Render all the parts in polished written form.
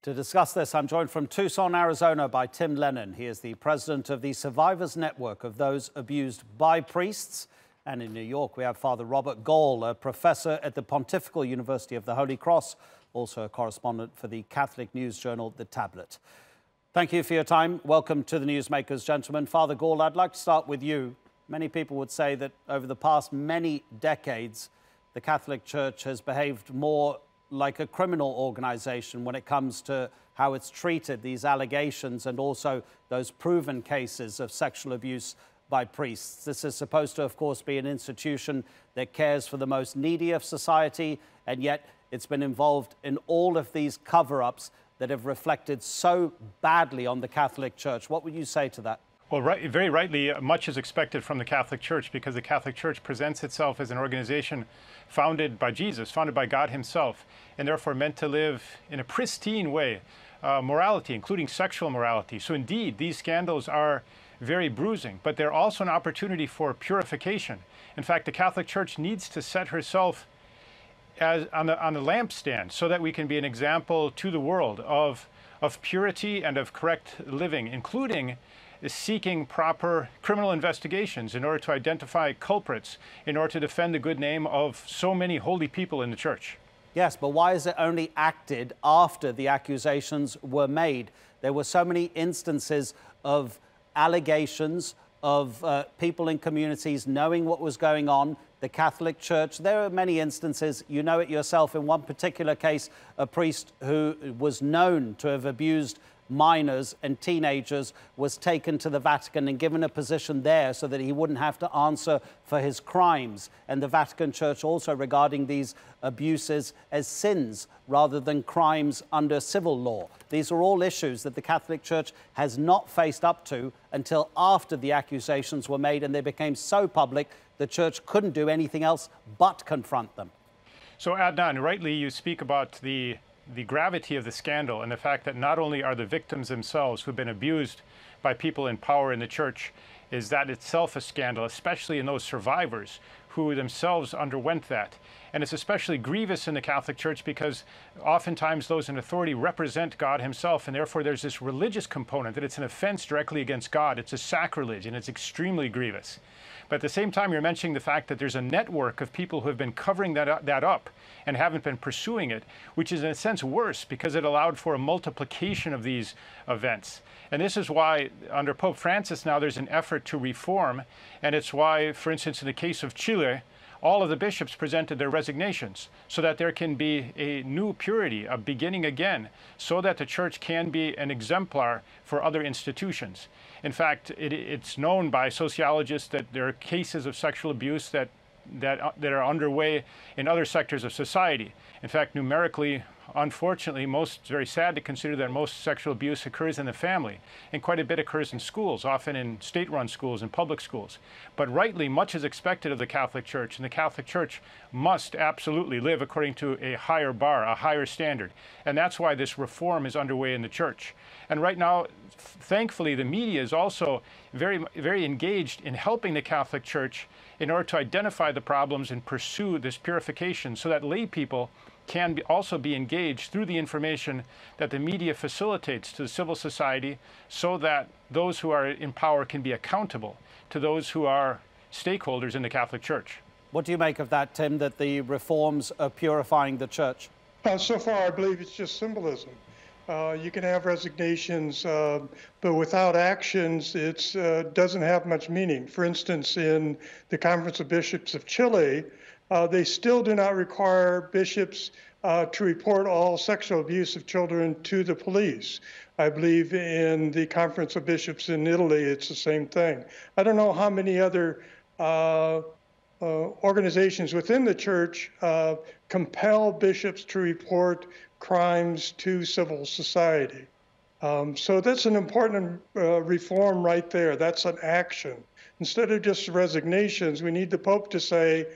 To discuss this, I'm joined from Tucson, Arizona by Tim Lennon. He is the president of the Survivors Network of those abused by priests. And in New York, we have Father Robert Gahl, a professor at the Pontifical University of the Holy Cross, also a correspondent for the Catholic news journal, The Tablet. Thank you for your time. Welcome to the Newsmakers, gentlemen. Father Gahl, I'd like to start with you. Many people would say that over the past many decades, the Catholic Church has behaved more like a criminal organization when it comes to how it's treated these allegations and also those proven cases of sexual abuse by priests. This is supposed to, of course, be an institution that cares for the most needy of society, and yet it's been involved in all of these cover-ups that have reflected so badly on the Catholic Church. What would you say to that? Well, very rightly, much is expected from the Catholic Church because the Catholic Church presents itself as an organization founded by Jesus, founded by God himself, and therefore meant to live in a pristine way, morality, including sexual morality. So indeed, these scandals are very bruising, but they're also an opportunity for purification. In fact, the Catholic Church needs to set herself as on the lampstand so that we can be an example to the world of purity and of correct living, including seeking proper criminal investigations in order to identify culprits, in order to defend the good name of so many holy people in the Church. Yes, but why is it only acted after the accusations were made? There were so many instances of allegations of people in communities knowing what was going on. The Catholic Church, there are many instances, you know it yourself, in one particular case, a priest who was known to have abused minors and teenagers was taken to the Vatican and given a position there so that he wouldn't have to answer for his crimes. And the Vatican Church also regarding these abuses as sins rather than crimes under civil law. These are all issues that the Catholic Church has not faced up to until after the accusations were made, and they became so public the Church couldn't do anything else but confront them. So Adnan, rightly you speak about the gravity of the scandal and the fact that not only are the victims themselves who've been abused by people in power in the Church, is that itself a scandal, especially in those survivors who themselves underwent that. And it's especially grievous in the Catholic Church because oftentimes those in authority represent God himself, and therefore there's this religious component that it's an offense directly against God. It's a sacrilege, and it's extremely grievous. But at the same time, you're mentioning the fact that there's a network of people who have been covering that up and haven't been pursuing it, which is in a sense worse because it allowed for a multiplication of these events. And this is why under Pope Francis now there's an effort to reform, and it's why, for instance, in the case of Chile, all of the bishops presented their resignations so that there can be a new purity, a beginning again, so that the Church can be an exemplar for other institutions. In fact, it's known by sociologists that there are cases of sexual abuse that are underway in other sectors of society. In fact, numerically, unfortunately, it's very sad to consider that most sexual abuse occurs in the family, and quite a bit occurs in schools, often in state-run schools and public schools. But rightly, much is expected of the Catholic Church, and the Catholic Church must absolutely live according to a higher bar, a higher standard. And that's why this reform is underway in the Church. And right now, thankfully, the media is also very, very engaged in helping the Catholic Church in order to identify the problems and pursue this purification so that lay people can also be engaged through the information that the media facilitates to the civil society so that those who are in power can be accountable to those who are stakeholders in the Catholic Church. What do you make of that, Tim, that the reforms are purifying the Church? So far, I believe it's just symbolism. You can have resignations, but without actions, it doesn't have much meaning. For instance, in the Conference of Bishops of Chile, they still do not require bishops to report all sexual abuse of children to the police. I believe in the Conference of Bishops in Italy, it's the same thing. I don't know how many other organizations within the Church compel bishops to report crimes to civil society. So that's an important reform right there. That's an action. Instead of just resignations, we need the Pope to say,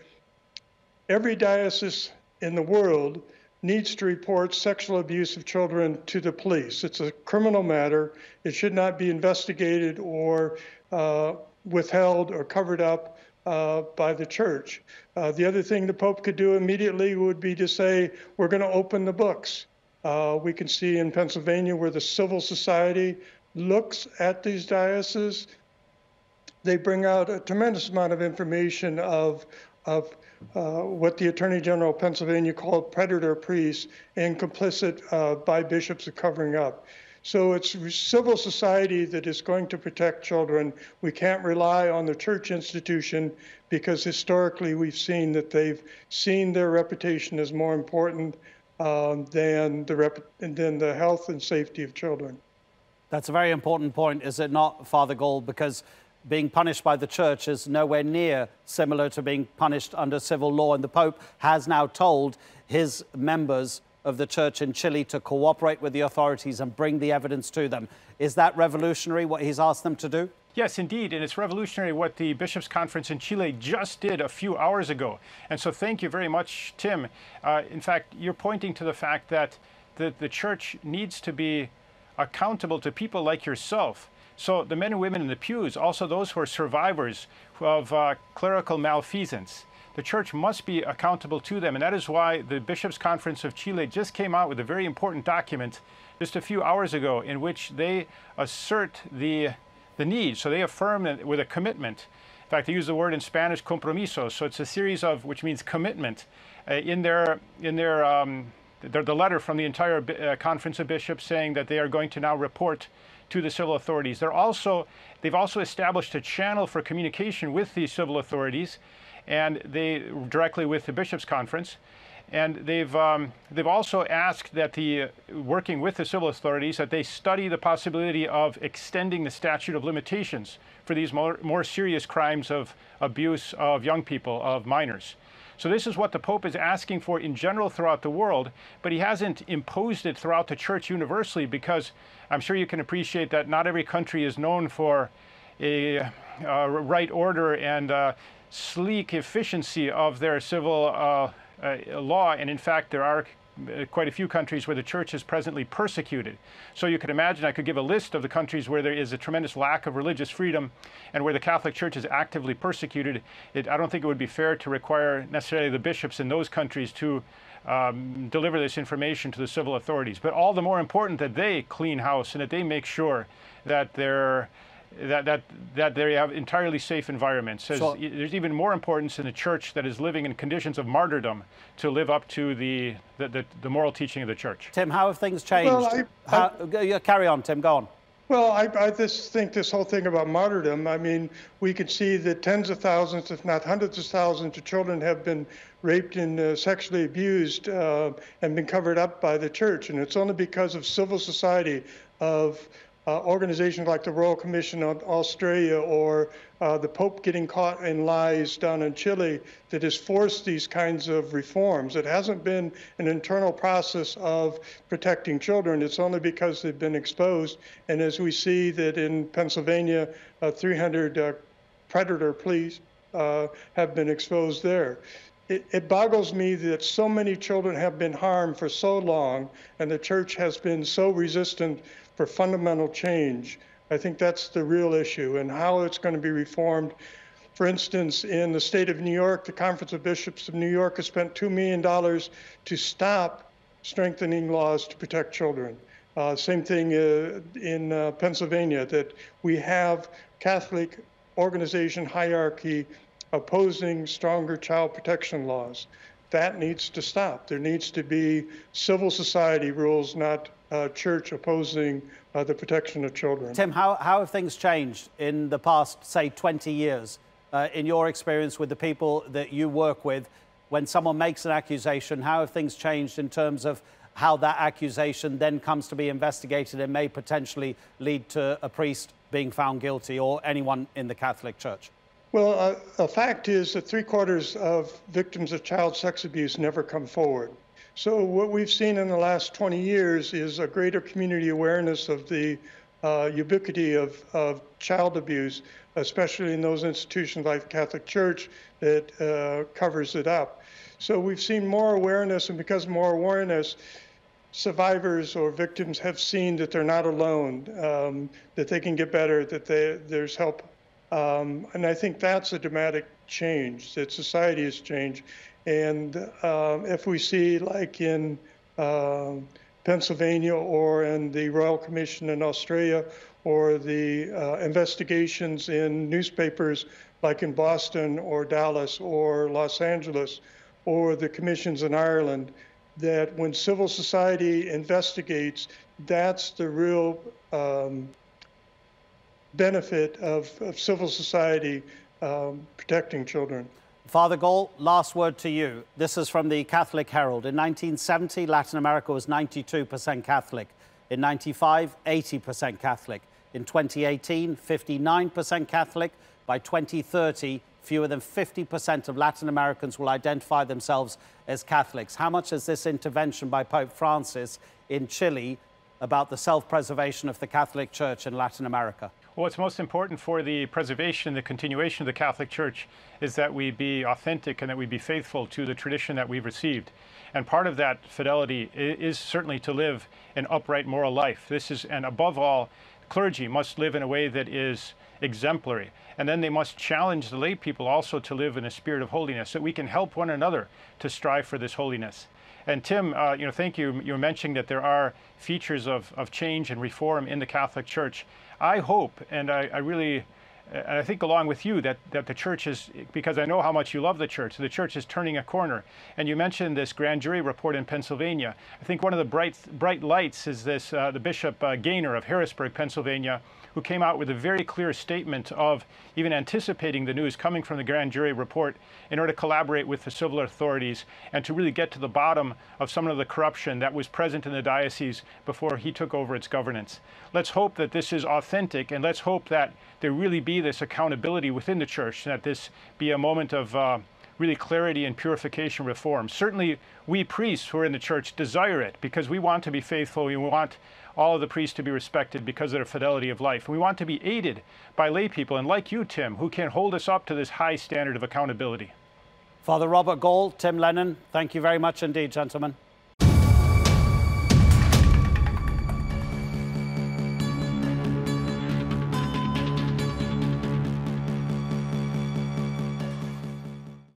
every diocese in the world needs to report sexual abuse of children to the police. It's a criminal matter. It should not be investigated or withheld or covered up by the Church. The other thing the Pope could do immediately would be to say, we're going to open the books. We can see in Pennsylvania where the civil society looks at these dioceses. They bring out a tremendous amount of information of what the Attorney General of Pennsylvania called predator priests and complicit by bishops of covering up. So it's civil society that is going to protect children. We can't rely on the church institution because historically we've seen that they've seen their reputation as more important than the health and safety of children. That's a very important point, is it not, Father Gahl? Because being punished by the church is nowhere near similar to being punished under civil law. And the Pope has now told his members of the church in Chile to cooperate with the authorities and bring the evidence to them. Is that revolutionary, what he's asked them to do? Yes, indeed. And it's revolutionary what the Bishops' Conference in Chile just did a few hours ago. And so thank you very much, Tim. In fact, you're pointing to the fact that the church needs to be accountable to people like yourself. So the men and women in the pews, also those who are survivors of clerical malfeasance, the church must be accountable to them. And that is why the Bishops' Conference of Chile just came out with a very important document just a few hours ago in which they assert the need. So they affirm it with a commitment. In fact, they use the word in Spanish, compromiso. So it's a series of, which means commitment, in the letter from the entire Conference of Bishops saying that they are going to now report to the civil authorities. They've also established a channel for communication with the civil authorities, and they directly with the Bishops' Conference. And they've also asked that working with the civil authorities, that they study the possibility of extending the statute of limitations for these more serious crimes of abuse of young people, of minors. So this is what the Pope is asking for in general throughout the world, but he hasn't imposed it throughout the church universally, because I'm sure you can appreciate that not every country is known for a right order and sleek efficiency of their civil law. And in fact, there are quite a few countries where the church is presently persecuted. So you could imagine, I could give a list of the countries where there is a tremendous lack of religious freedom and where the Catholic Church is actively persecuted. I don't think it would be fair to require necessarily the bishops in those countries to deliver this information to the civil authorities. But all the more important that they clean house and that they make sure that that they have entirely safe environments. So there's even more importance in the church that is living in conditions of martyrdom to live up to the moral teaching of the church. Tim, how have things changed? Well, carry on, Tim, go on. Well, I just think this whole thing about martyrdom, I mean, we can see that tens of thousands, if not hundreds of thousands of children have been raped and sexually abused and been covered up by the church. And it's only because of civil society, of organizations like the Royal Commission on Australia or the Pope getting caught in lies down in Chile that has forced these kinds of reforms. It hasn't been an internal process of protecting children. It's only because they've been exposed. And as we see that in Pennsylvania, 300 predator police have been exposed there. It boggles me that so many children have been harmed for so long, and the church has been so resistant for fundamental change. I think that's the real issue, and how it's going to be reformed. For instance, in the state of New York, the Conference of Bishops of New York has spent $2 million to stop strengthening laws to protect children. Same thing in Pennsylvania, that we have Catholic organization hierarchy opposing stronger child protection laws. That needs to stop. There needs to be civil society rules, not church opposing the protection of children. Tim, how have things changed in the past, say, 20 years, in your experience with the people that you work with? When someone makes an accusation, how have things changed in terms of how that accusation then comes to be investigated and may potentially lead to a priest being found guilty or anyone in the Catholic Church? Well, a fact is that 3/4 of victims of child sex abuse never come forward. So what we've seen in the last 20 years is a greater community awareness of the ubiquity of child abuse, especially in those institutions like the Catholic Church that covers it up. So we've seen more awareness, and because of more awareness, survivors or victims have seen that they're not alone, that they can get better, that there's help. And I think that's a dramatic change, that society has changed. And if we see, like in Pennsylvania, or in the Royal Commission in Australia, or the investigations in newspapers like in Boston or Dallas or Los Angeles, or the commissions in Ireland, that when civil society investigates, that's the real benefit of civil society protecting children. Father Gahl, last word to you. This is from the Catholic Herald. In 1970, Latin America was 92% Catholic. In 95, 80% Catholic. In 2018, 59% Catholic. By 2030, fewer than 50% of Latin Americans will identify themselves as Catholics. How much is this intervention by Pope Francis in Chile about the self-preservation of the Catholic Church in Latin America? Well, what's most important for the preservation, the continuation of the Catholic Church is that we be authentic and that we be faithful to the tradition that we've received. And part of that fidelity is certainly to live an upright moral life. And above all, clergy must live in a way that is exemplary. And then they must challenge the lay people also to live in a spirit of holiness, so that we can help one another to strive for this holiness. And Tim, thank you. You were mentioning that there are features of change and reform in the Catholic Church. I hope, and I think along with you, that the Church is, because I know how much you love the Church is turning a corner. And you mentioned this grand jury report in Pennsylvania. I think one of the bright lights is this, the Bishop Gaynor of Harrisburg, Pennsylvania, who came out with a very clear statement of even anticipating the news coming from the grand jury report in order to collaborate with the civil authorities and to really get to the bottom of some of the corruption that was present in the diocese before he took over its governance. Let's hope that this is authentic, and let's hope that there really be this accountability within the Church, and that this be a moment of really clarity and purification reform. Certainly we priests who are in the Church desire it, because we want to be faithful. We want all of the priests to be respected because of their fidelity of life. And we want to be aided by lay people, and like you, Tim, who can hold us up to this high standard of accountability. Father Robert Gahl, Tim Lennon, thank you very much indeed, gentlemen.